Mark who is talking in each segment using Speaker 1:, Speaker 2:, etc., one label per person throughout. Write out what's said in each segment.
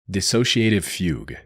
Speaker 1: Dissociative fugue.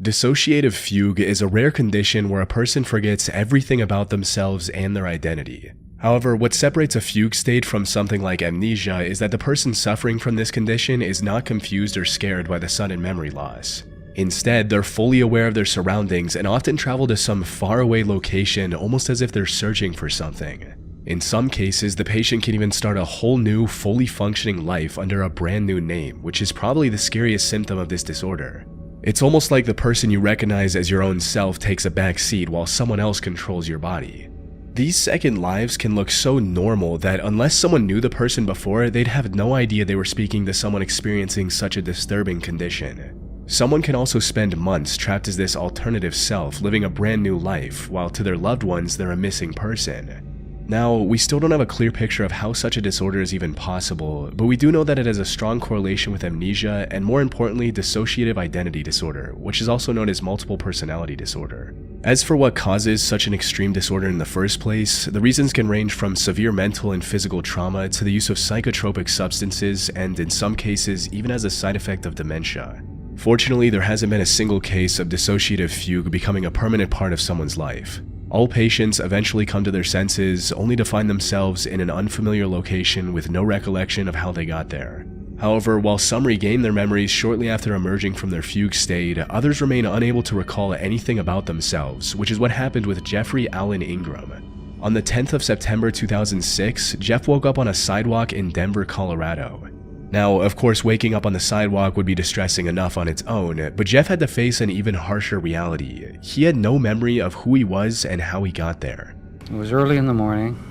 Speaker 1: Dissociative fugue is a rare condition where a person forgets everything about themselves and their identity. However, what separates a fugue state from something like amnesia is that the person suffering from this condition is not confused or scared by the sudden memory loss. Instead, they're fully aware of their surroundings and often travel to some faraway location almost as if they're searching for something. In some cases, the patient can even start a whole new, fully functioning life under a brand new name, which is probably the scariest symptom of this disorder. It's almost like the person you recognize as your own self takes a back seat while someone else controls your body. These second lives can look so normal that unless someone knew the person before, they'd have no idea they were speaking to someone experiencing such a disturbing condition. Someone can also spend months trapped as this alternative self, living a brand new life, while to their loved ones they're a missing person. Now, we still don't have a clear picture of how such a disorder is even possible, but we do know that it has a strong correlation with amnesia and, more importantly, dissociative identity disorder, which is also known as multiple personality disorder. As for what causes such an extreme disorder in the first place, the reasons can range from severe mental and physical trauma to the use of psychotropic substances and, in some cases, even as a side effect of dementia. Fortunately, there hasn't been a single case of dissociative fugue becoming a permanent part of someone's life. All patients eventually come to their senses, only to find themselves in an unfamiliar location with no recollection of how they got there. However, while some regain their memories shortly after emerging from their fugue state, others remain unable to recall anything about themselves, which is what happened with Jeffrey Allen Ingram. On the 10th of September 2006, Jeff woke up on a sidewalk in Denver, Colorado. Now, of course, waking up on the sidewalk would be distressing enough on its own, but Jeff had to face an even harsher reality. He had no memory of who he was and how he got there.
Speaker 2: It was early in the morning.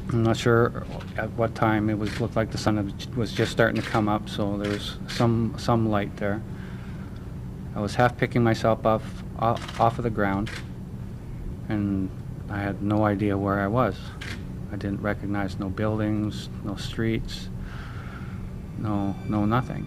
Speaker 2: I'm not sure at what time. It looked like the sun was just starting to come up, so there was some light there. I was half picking myself off of the ground, and I had no idea where I was. I didn't recognize no buildings, no streets. No, nothing.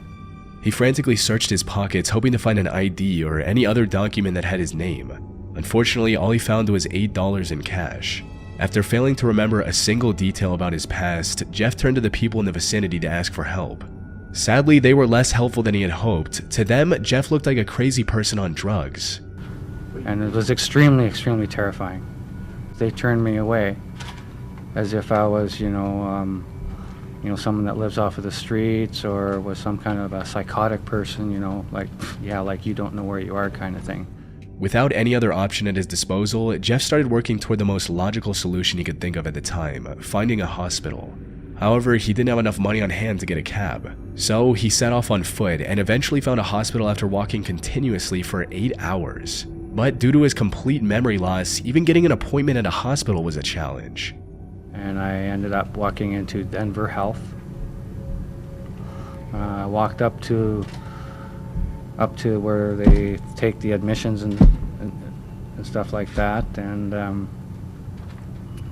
Speaker 1: He frantically searched his pockets, hoping to find an ID or any other document that had his name. Unfortunately, all he found was $8 in cash. After failing to remember a single detail about his past, Jeff turned to the people in the vicinity to ask for help. Sadly, they were less helpful than he had hoped. To them, Jeff looked like a crazy person on drugs.
Speaker 2: And it was extremely, extremely terrifying. They turned me away as if I was, someone that lives off of the streets or was some kind of a psychotic person, like you don't know where you are kind of thing.
Speaker 1: Without any other option at his disposal, Jeff started working toward the most logical solution he could think of at the time, finding a hospital. However, he didn't have enough money on hand to get a cab, so he set off on foot and eventually found a hospital after walking continuously for 8 hours. But due to his complete memory loss, even getting an appointment at a hospital was a challenge.
Speaker 2: And I ended up walking into Denver Health. I walked up to where they take the admissions and stuff like that, and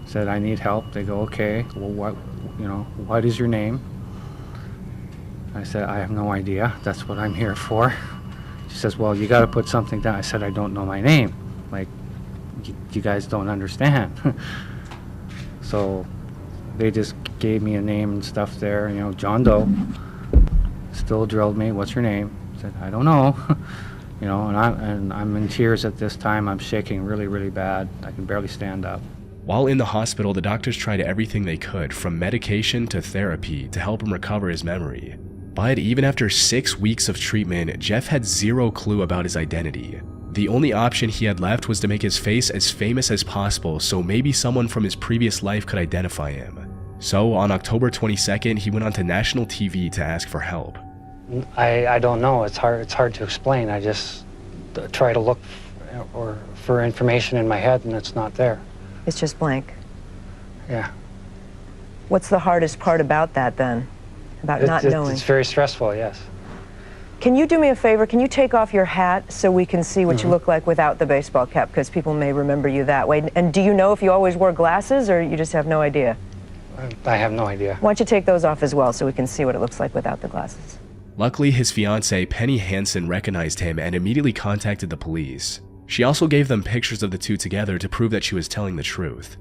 Speaker 2: said I need help. They go, okay, well, what is your name? I said, I have no idea. That's what I'm here for. She says, well, you got to put something down. I said, I don't know my name. Like, you guys don't understand. So they just gave me a name and stuff there, John Doe. Still drilled me, what's your name? I said, I don't know. And I'm in tears at this time. I'm shaking really, really bad. I can barely stand up.
Speaker 1: While in the hospital, the doctors tried everything they could, from medication to therapy, to help him recover his memory. But even after 6 weeks of treatment, Jeff had zero clue about his identity. The only option he had left was to make his face as famous as possible so maybe someone from his previous life could identify him. So on October 22nd, he went onto national TV to ask for help.
Speaker 2: I don't know. It's hard to explain. I just try to look for information in my head, and it's not there.
Speaker 3: It's just blank.
Speaker 2: Yeah.
Speaker 3: What's the hardest part about that then? About not knowing?
Speaker 2: It's very stressful, yes.
Speaker 3: Can you do me a favor? Can you take off your hat so we can see what you look like without the baseball cap? Because people may remember you that way. And do you know if you always wore glasses, or you just have no idea?
Speaker 2: I have no idea.
Speaker 3: Why don't you take those off as well so we can see what it looks like without the glasses?
Speaker 1: Luckily, his fiancée, Penny Hansen, recognized him and immediately contacted the police. She also gave them pictures of the two together to prove that she was telling the truth.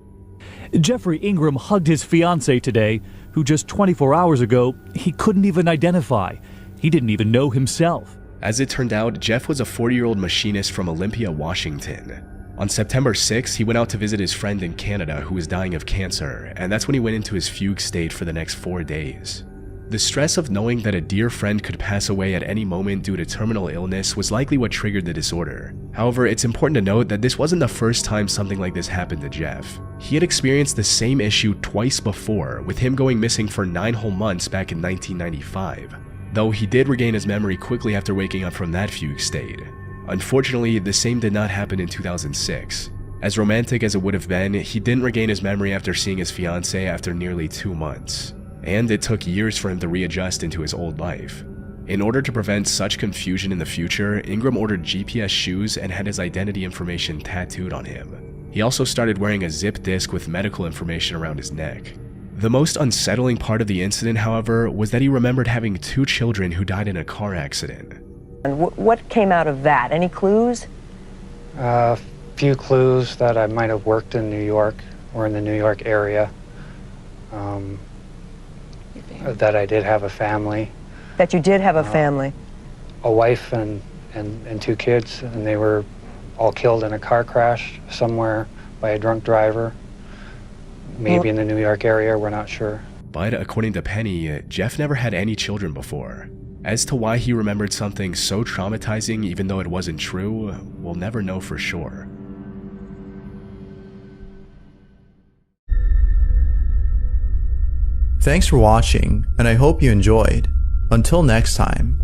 Speaker 4: Jeffrey Ingram hugged his fiancée today, who just 24 hours ago he couldn't even identify. he didn't even know himself.
Speaker 1: As it turned out, Jeff was a 40-year-old machinist from Olympia, Washington. On September 6, he went out to visit his friend in Canada who was dying of cancer, and that's when he went into his fugue state for the next 4 days. The stress of knowing that a dear friend could pass away at any moment due to terminal illness was likely what triggered the disorder. However, it's important to note that this wasn't the first time something like this happened to Jeff. He had experienced the same issue twice before, with him going missing for 9 whole months back in 1995. Though he did regain his memory quickly after waking up from that fugue state. Unfortunately, the same did not happen in 2006. As romantic as it would have been, he didn't regain his memory after seeing his fiancée after nearly 2 months. And it took years for him to readjust into his old life. In order to prevent such confusion in the future, Ingram ordered GPS shoes and had his identity information tattooed on him. He also started wearing a zip disc with medical information around his neck. The most unsettling part of the incident, however, was that he remembered having 2 children who died in a car accident.
Speaker 3: And what came out of that? Any clues?
Speaker 2: A few clues that I might have worked in New York or in the New York area. That I did have a family.
Speaker 3: That you did have a family?
Speaker 2: A wife and 2 kids, and they were all killed in a car crash somewhere by a drunk driver. Maybe in the New York area, we're not sure.
Speaker 1: But according to Penny, Jeff never had any children before. As to why he remembered something so traumatizing even though it wasn't true, we'll never know for sure.
Speaker 5: Thanks for watching, and I hope you enjoyed. Until next time.